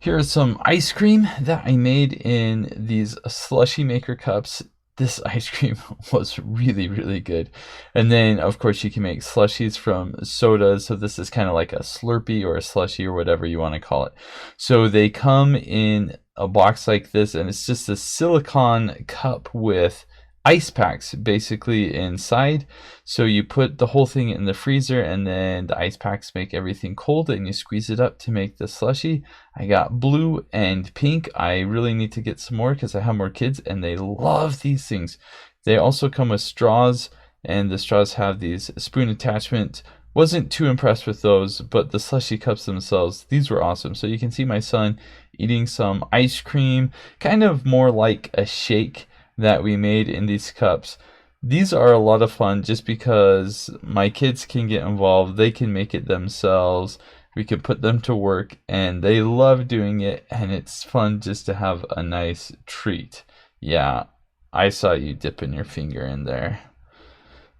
Here is some ice cream that I made in these slushy maker cups. This ice cream was really, really good. And then, of course, you can make slushies from sodas. So this is kind of like a Slurpee or a slushy or whatever you want to call it. So they come in a box like this, and it's just a silicone cup with ice packs basically inside. So you put the whole thing in the freezer, and then the ice packs make everything cold, and you squeeze it up to make the slushy. I got blue and pink. I really need to get some more because I have more kids and they love these things. They also come with straws, and the straws have these spoon attachment. Wasn't too impressed with those, but the slushy cups themselves, these were awesome. So you can see my son eating some ice cream, kind of more like a shake that we made in these cups. These are a lot of fun just because my kids can get involved. They can make it themselves. We can put them to work and they love doing it, and it's fun just to have a nice treat. Yeah, I saw you dipping your finger in there.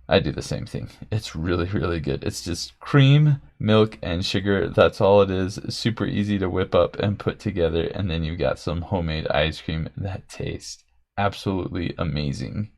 I do the same thing. It's really, really good. It's just cream, milk, and sugar. That's all it is. Super easy to whip up and put together, and then you've got some homemade ice cream that tastes absolutely amazing.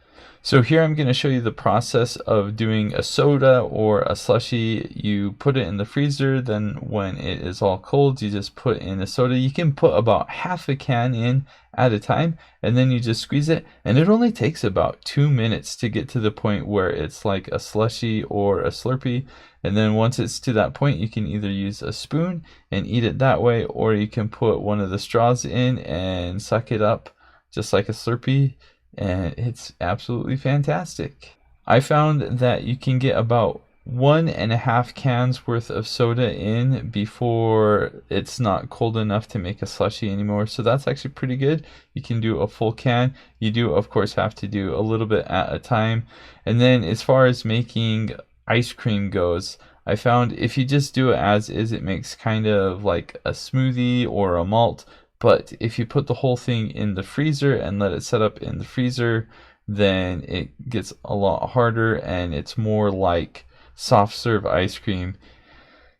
So here I'm going to show you the process of doing a soda or a slushy. You put it in the freezer, then when it is all cold, you just put in a soda. You can put about half a can in at a time, and then you just squeeze it, and it only takes about 2 minutes to get to the point where it's like a slushy or a Slurpee. And then once it's to that point, you can either use a spoon and eat it that way, or you can put one of the straws in and suck it up just like a Slurpee, and it's absolutely fantastic. I found that you can get about 1.5 cans worth of soda in before it's not cold enough to make a slushy anymore, so that's actually pretty good. You can do a full can. You do, of course, have to do a little bit at a time. And then as far as making ice cream goes, I found if you just do it as is, it makes kind of like a smoothie or a malt. But if you put the whole thing in the freezer and let it set up in the freezer, then it gets a lot harder and it's more like soft serve ice cream.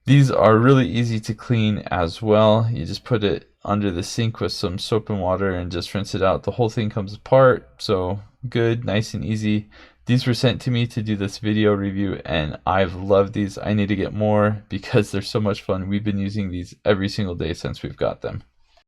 These are really easy to clean as well. You just put it under the sink with some soap and water and just rinse it out. The whole thing comes apart, so good, nice and easy. These were sent to me to do this video review, and I've loved these. I need to get more because they're so much fun. We've been using these every single day since we've got them.